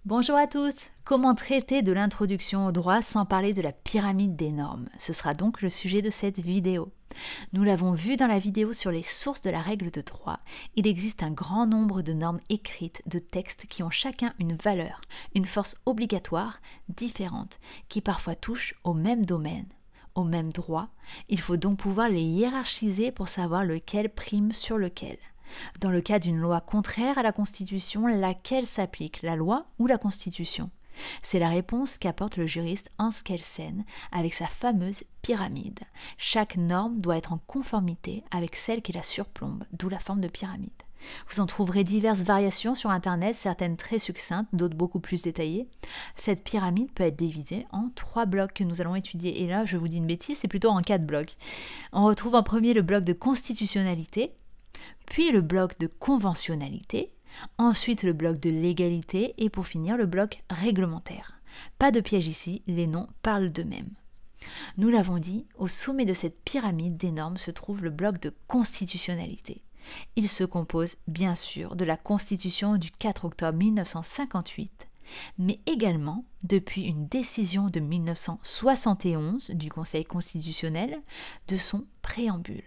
Bonjour à tous! Comment traiter de l'introduction au droit sans parler de la pyramide des normes? Ce sera donc le sujet de cette vidéo. Nous l'avons vu dans la vidéo sur les sources de la règle de droit, il existe un grand nombre de normes écrites, de textes qui ont chacun une valeur, une force obligatoire différente, qui parfois touchent au même domaine, au même droit. Il faut donc pouvoir les hiérarchiser pour savoir lequel prime sur lequel. Dans le cas d'une loi contraire à la Constitution, laquelle s'applique, la loi ou la Constitution? C'est la réponse qu'apporte le juriste Hans Kelsen avec sa fameuse pyramide. Chaque norme doit être en conformité avec celle qui la surplombe, d'où la forme de pyramide. Vous en trouverez diverses variations sur Internet, certaines très succinctes, d'autres beaucoup plus détaillées. Cette pyramide peut être divisée en 3 blocs que nous allons étudier. Et là, je vous dis une bêtise, c'est plutôt en 4 blocs. On retrouve en premier le bloc de constitutionnalité, puis le bloc de conventionnalité, ensuite le bloc de légalité et pour finir le bloc réglementaire. Pas de piège ici, les noms parlent d'eux-mêmes. Nous l'avons dit, au sommet de cette pyramide des normes se trouve le bloc de constitutionnalité. Il se compose bien sûr de la Constitution du 4 octobre 1958, mais également, depuis une décision de 1971 du Conseil constitutionnel, de son préambule.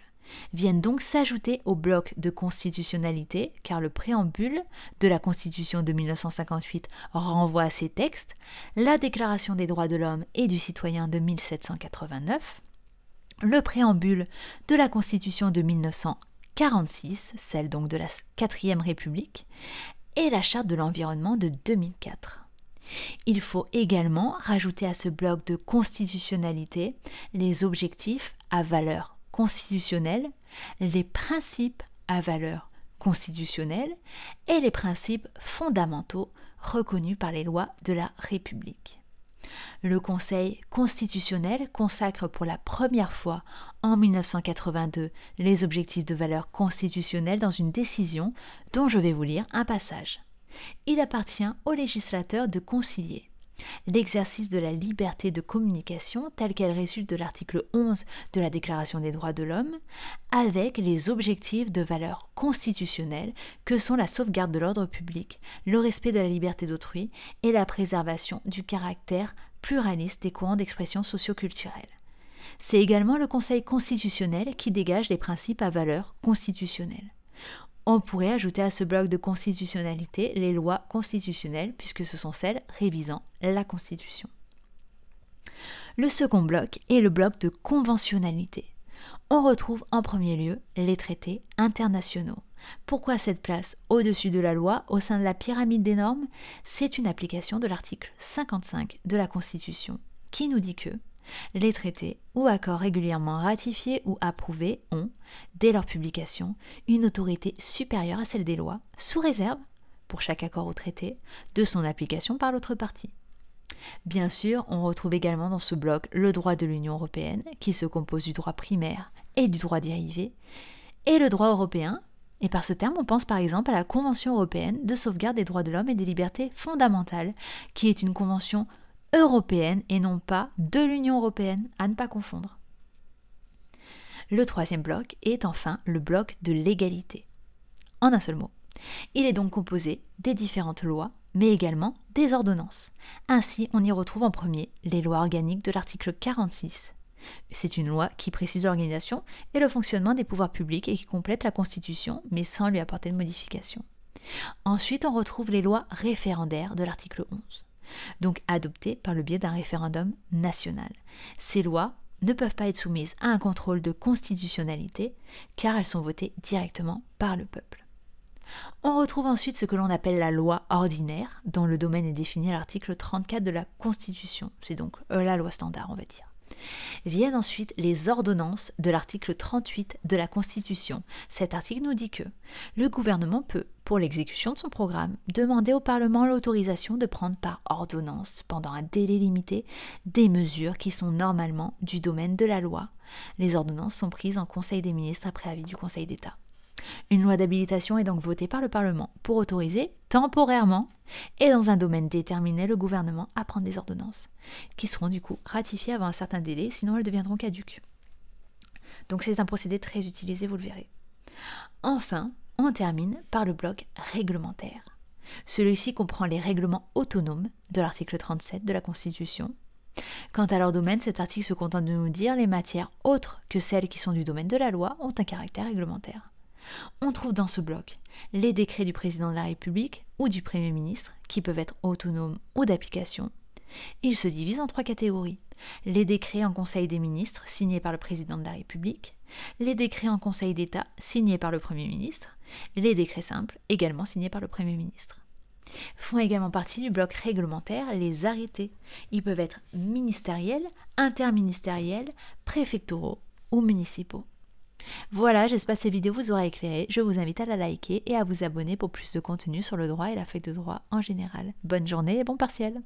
Viennent donc s'ajouter au bloc de constitutionnalité, car le préambule de la Constitution de 1958 renvoie à ces textes, la Déclaration des droits de l'homme et du citoyen de 1789, le préambule de la Constitution de 1946, celle donc de la 4e République, et la Charte de l'environnement de 2004. Il faut également rajouter à ce bloc de constitutionnalité les objectifs à valeur constitutionnelle, les principes à valeur constitutionnelle et les principes fondamentaux reconnus par les lois de la République. Le Conseil constitutionnel consacre pour la première fois en 1982 les objectifs de valeur constitutionnelle dans une décision dont je vais vous lire un passage. Il appartient au législateur de concilier l'exercice de la liberté de communication telle qu'elle résulte de l'article 11 de la Déclaration des droits de l'homme avec les objectifs de valeur constitutionnelle que sont la sauvegarde de l'ordre public, le respect de la liberté d'autrui et la préservation du caractère pluraliste des courants d'expression socio-culturelle. C'est également le Conseil constitutionnel qui dégage les principes à valeur constitutionnelle. On pourrait ajouter à ce bloc de constitutionnalité les lois constitutionnelles, puisque ce sont celles révisant la Constitution. Le second bloc est le bloc de conventionnalité. On retrouve en premier lieu les traités internationaux. Pourquoi cette place au-dessus de la loi au sein de la pyramide des normes? C'est une application de l'article 55 de la Constitution qui nous dit que les traités ou accords régulièrement ratifiés ou approuvés ont, dès leur publication, une autorité supérieure à celle des lois, sous réserve, pour chaque accord ou traité, de son application par l'autre partie. Bien sûr, on retrouve également dans ce bloc le droit de l'Union européenne, qui se compose du droit primaire et du droit dérivé, et le droit européen, et par ce terme on pense par exemple à la Convention européenne de sauvegarde des droits de l'homme et des libertés fondamentales, qui est une convention européenne et non pas de l'Union européenne, à ne pas confondre. Le troisième bloc est enfin le bloc de l'égalité. En un seul mot, il est donc composé des différentes lois, mais également des ordonnances. Ainsi, on y retrouve en premier les lois organiques de l'article 46. C'est une loi qui précise l'organisation et le fonctionnement des pouvoirs publics et qui complète la Constitution, mais sans lui apporter de modification. Ensuite, on retrouve les lois référendaires de l'article 11. Donc adoptées par le biais d'un référendum national. Ces lois ne peuvent pas être soumises à un contrôle de constitutionnalité car elles sont votées directement par le peuple. On retrouve ensuite ce que l'on appelle la loi ordinaire, dont le domaine est défini à l'article 34 de la Constitution. C'est donc la loi standard, on va dire. Viennent ensuite les ordonnances de l'article 38 de la Constitution. Cet article nous dit que le gouvernement peut, pour l'exécution de son programme, demander au Parlement l'autorisation de prendre par ordonnance, pendant un délai limité, des mesures qui sont normalement du domaine de la loi. Les ordonnances sont prises en Conseil des ministres après avis du Conseil d'État. Une loi d'habilitation est donc votée par le Parlement pour autoriser temporairement et dans un domaine déterminé le gouvernement à prendre des ordonnances, qui seront du coup ratifiées avant un certain délai, sinon elles deviendront caduques. Donc c'est un procédé très utilisé, vous le verrez. Enfin, on termine par le bloc réglementaire. Celui-ci comprend les règlements autonomes de l'article 37 de la Constitution. Quant à leur domaine, cet article se contente de nous dire les matières autres que celles qui sont du domaine de la loi ont un caractère réglementaire. On trouve dans ce bloc les décrets du président de la République ou du Premier ministre qui peuvent être autonomes ou d'application. Il se divise en 3 catégories. Les décrets en Conseil des ministres signés par le président de la République, les décrets en Conseil d'État signés par le Premier ministre, les décrets simples également signés par le Premier ministre. Font également partie du bloc réglementaire les arrêtés. Ils peuvent être ministériels, interministériels, préfectoraux ou municipaux. Voilà, j'espère que cette vidéo vous aura éclairé. Je vous invite à la liker et à vous abonner pour plus de contenu sur le droit et la feuille de droit en général. Bonne journée et bon partiel!